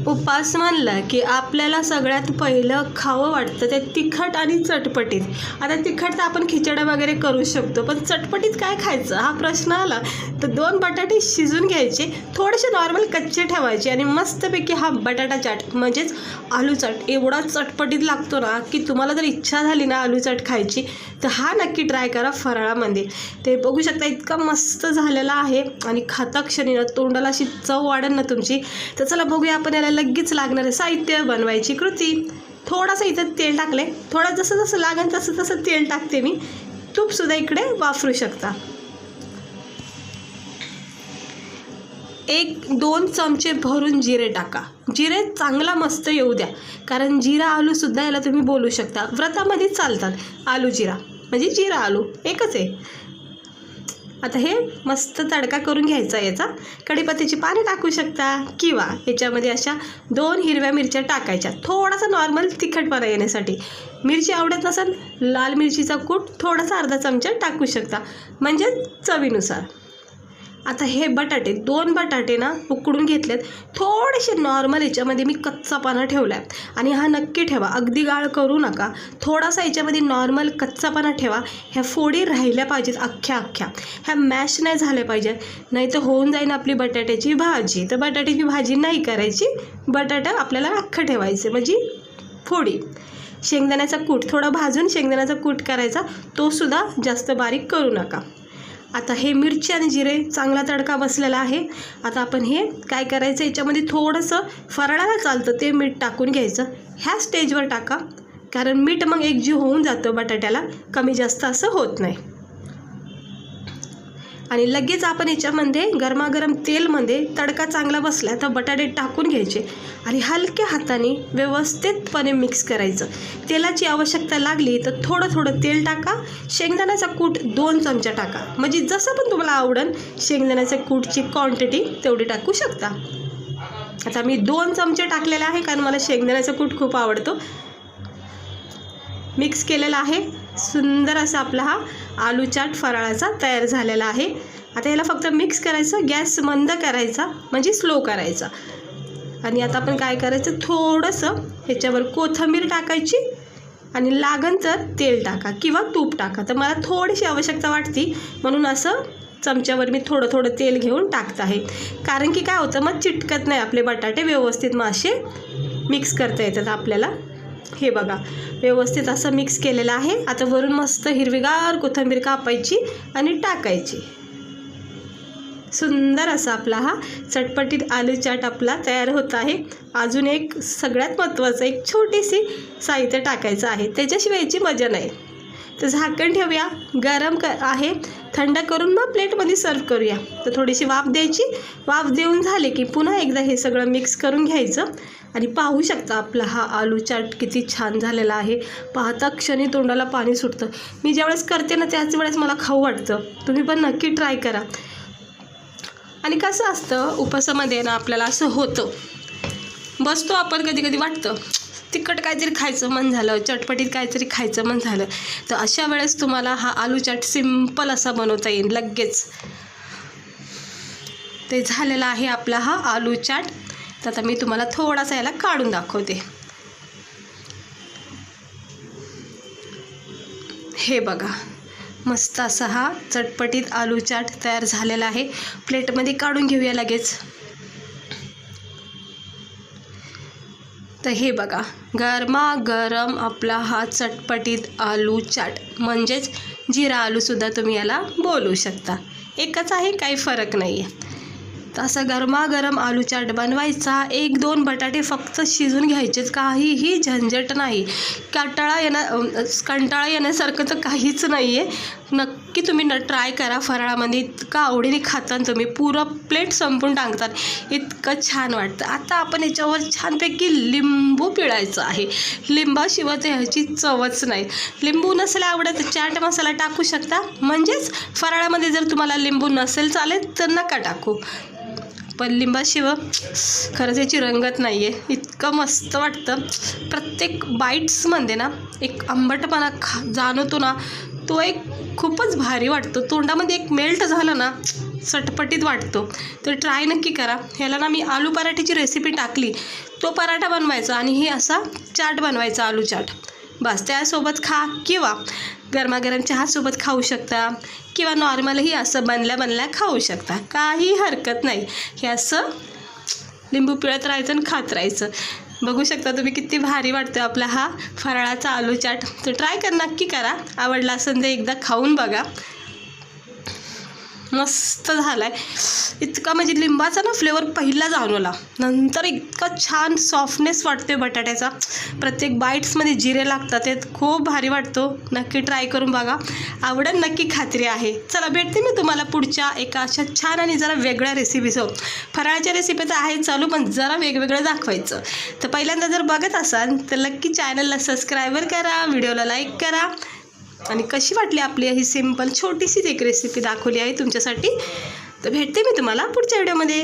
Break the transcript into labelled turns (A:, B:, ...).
A: उपास म्हणलं की आपल्याला सगळ्यात पहिलं खावं वाटतं ते तिखट आणि चटपटीत. आता तिखट तर आपण खिचड्या वगैरे करू शकतो, पण चटपटीत काय खायचं हा प्रश्न आला तर 2 बटाटे शिजून घ्यायचे, थोडेसे नॉर्मल कच्चे ठेवायचे आणि मस्तपैकी हा बटाटा चाट म्हणजेच आलू चाट एवढा चटपटीत लागतो ना की तुम्हाला जर इच्छा झाली ना आलू चाट खायची तर हा नक्की ट्राय करा फराळामध्ये. ते बघू शकता इतका मस्त झालेला आहे आणि खाता क्षणी ना तोंडाला अशी चव वाढेल ना तुमची. तर चला बघूया आपण याला लगेच लागणारे साहित्य, बनवायची कृती. थोडंसं इथं तेल टाकले, थोडं जसं जसं लागेल तसं तसं तेल टाकते मी. तूपसुद्धा इकडे वापरू शकता. 1-2 चमचे भरून जिरे टाका. जिरे चांगला मस्त येऊ द्या, कारण जिरा आलूसुद्धा याला तुम्ही बोलू शकता. व्रतामध्ये चालतात आलू जिरा, म्हणजे जिरा आलू एकच आहे. आता हे मस्त तडका करून घ्यायचा याचा. कढीपत्त्याची पाने टाकू शकता किंवा ह्याच्यामध्ये अशा 2 हिरव्या मिरच्या टाकायच्या, थोडासा नॉर्मल तिखटपणा येण्यासाठी. मिरची आवडत नसेल लाल मिरचीचा कूट थोडासा अर्धा चमचा टाकू शकता, म्हणजे चवीनुसार. आता हे बटाटे 2 बटाटे ना उकडून घेतलेत, थोडेसे नॉर्मल याच्यामध्ये मी कच्चापणा ठेवला आहे. आणि हा नक्की ठेवा, अगदी गाळ करू नका, थोडासा याच्यामध्ये नॉर्मल कच्चापणा ठेवा. ह्या फोडी राहिल्या पाहिजेत अख्ख्या, ह्या मॅश नाही झाल्या पाहिजेत, नाही तर होऊन जाईल आपली बटाट्याची भाजी. तर बटाट्याची भाजी नाही करायची, बटाटा आपल्याला अख्खं ठेवायचं म्हणजे फोडी. शेंगदाण्याचा कूट थोडा भाजून शेंगदाण्याचा कूट करायचा, तोसुद्धा जास्त बारीक करू नका. आता हे मिरची आणि जिरे चांगला तडका बसलेला आहे. आता आपण हे काय करायचं, याच्यामध्ये थोडंसं फराळाला चालतं ते मीठ टाकून घ्यायचं. ह्या स्टेजवर टाका, कारण मीठ मग एकजीव होऊन जातं बटाट्याला, कमी जास्त असं होत नाही. आणि लगेच आपण याच्यामध्ये गरमागरम तेलमध्ये तडका चांगला बसला तर बटाटे टाकून घ्यायचे आणि हलक्या हाताने व्यवस्थितपणे मिक्स करायचं. तेलाची आवश्यकता लागली तर थोडं तेल टाका. शेंगदाण्याचा कूट 2 चमचा टाका, म्हणजे जसं पण तुम्हाला आवडेल शेंगदाण्याच्या कूटची क्वांटिटी तेवढी टाकू शकता. आता मी 2 चमचे टाकलेले आहे, कारण मला शेंगदाण्याचा कूट खूप आवडतो. मिक्स केलेला आहे. सुंदर असा आपला हा आलू चाट फराळाचा तयार झालेला आहे. आता याला फक्त मिक्स करायचं, गॅस मंद करायचा म्हणजे स्लो करायचा. आणि आता आपण काय करायचं, थोडंसं ह्याच्यावर कोथिंबीर टाकायची आणि लागन तर तेल टाका किंवा तूप टाका. तर मला थोडीशी आवश्यकता वाटती म्हणून असं चमच्यावर मी थोडं तेल घेऊन टाकत आहे, कारण की काय होतं मग चिटकत नाही आपले बटाटे, व्यवस्थित मग असे मिक्स करता येतात आपल्याला. हे बघा व्यवस्थित असं मिक्स केलेलं आहे. आता वरून मस्त हिरवीगार कोथिंबीर कापायची आणि टाकायची. सुंदर असा आपला हा चटपटीत आलू चाट आपला तयार होत आहे. अजून एक सगळ्यात महत्त्वाचं एक छोटीशी साहित्य टाकायचं आहे, त्याच्याशिवाय याची मजा नाही. तर झाकण ठेवूया, गरम आहे, थंड करून मग प्लेटमध्ये सर्व करूया. तर थोडीशी वाफ द्यायची. वाफ देऊन झाले की पुन्हा एकदा हे सगळं मिक्स करून घ्यायचं. आणि पाहू शकता आपला हा आलू चाट किती छान झालेला आहे. पाहता क्षणी तोंडाला पाणी सुटतं. मी ज्यावेळेस करते ना त्याच वेळेस मला खाऊ वाटतं. तुम्ही पण नक्की ट्राय करा. आणि कसं असतं उपासामध्ये ना आपल्याला असं होतं, बसतो आपण कधी वाटतं तिखट काहीतरी खायचं मन झालं, चटपटीत काहीतरी खायचं मन झालं, तर अशा वेळेस तुम्हाला हा आलू चाट सिंपल असा बनवता येईल लगेच. ते झालेला आहे आपला हा आलू चाट. तर आता मी तुम्हाला थोडासा याला काढून दाखवते. हे बघा मस्त असा हा चटपटीत आलू चाट तयार झालेला आहे. प्लेटमध्ये काढून घेऊया लगेच. तर हे बघा गरमागरम आपला हा चटपटीत आलू चाट, म्हणजेच जिरा आलूसुद्धा तुम्ही याला बोलू शकता, एकच आहे, काही फरक नाही आहे. तर असा गरमागरम आलू चाट बनवायचा. 1-2 बटाटे फक्त शिजून घ्यायचेच, काहीही झंझट नाही. कंटाळा येण्यासारखं तर काहीच नाही आहे. नक्की तुम्ही ट्राय करा फराळामध्ये. इतका आवडीने खाता तुम्ही, पुरं प्लेट संपून टाकतात, इतकं छान वाटतं. आता आपण याच्यावर छानपैकी लिंबू पिळायचं आहे. लिंबाशिवाय तर ह्याची चवच नाही. लिंबू नसेल आवडत चाट मसाला टाकू शकता, म्हणजेच फराळामध्ये जर तुम्हाला लिंबू नसेल चालेल तर नका टाकू, पण लिंबाशिवाय खरंच याची रंगत नाही आहे. इतकं मस्त वाटतं. प्रत्येक बाईट्समध्ये ना एक आंबटपणा जाणवतो ना, तो एक खूपच भारी वाटतो. तोंडामध्ये एक मेल्ट झाला ना, चटपटीत वाटतो. तर ट्राय नक्की करा. ह्याला ना मी आलू पराठ्याची रेसिपी टाकली. तो पराठा बनवायचा आणि हे असा चाट बनवायचा, आलू चाट. बस त्यासोबत खा किंवा गरमागरम चहासोबत खाऊ शकता किंवा नॉर्मलही असं बनल्या खाऊ शकता. काही हरकत नाही. हे असं लिंबू पिळत राहायचं आणि खात राहायचं. बघू शकता तुम्ही किती भारी वाटतो आपला हा फराळाचा आलू चाट. तर ट्राय नक्की करा. आवडला असेल तर एकदा खाऊन बघा. मस्त झाला आहे. इतका म्हणजे लिंबाचा ना फ्लेवर पहिला जाणवला, नंतर इतका छान सॉफ्टनेस वाटते बटाट्याचा. प्रत्येक बाईट्समध्ये जिरे लागतात. ते खूप भारी वाटतो. नक्की ट्राय करून बघा. आवडेल नक्की, खात्री आहे. चला भेटते मी तुम्हाला पुढच्या एका अशा छान आणि जरा वेगळ्या रेसिपीसह. फराळाच्या रेसिपी तर आहे चालू, पण जरा वेगवेगळं दाखवायचं. तर पहिल्यांदा जर बघत असाल तर नक्की चॅनलला सबस्क्राईबर करा, व्हिडिओला लाईक करा. आणि कशी वाटली आपली ही सिंपल छोटीशीच एक रेसिपी दाखवली आहे तुमच्यासाठी. तर भेटते मी तुम्हाला पुढच्या व्हिडिओमध्ये.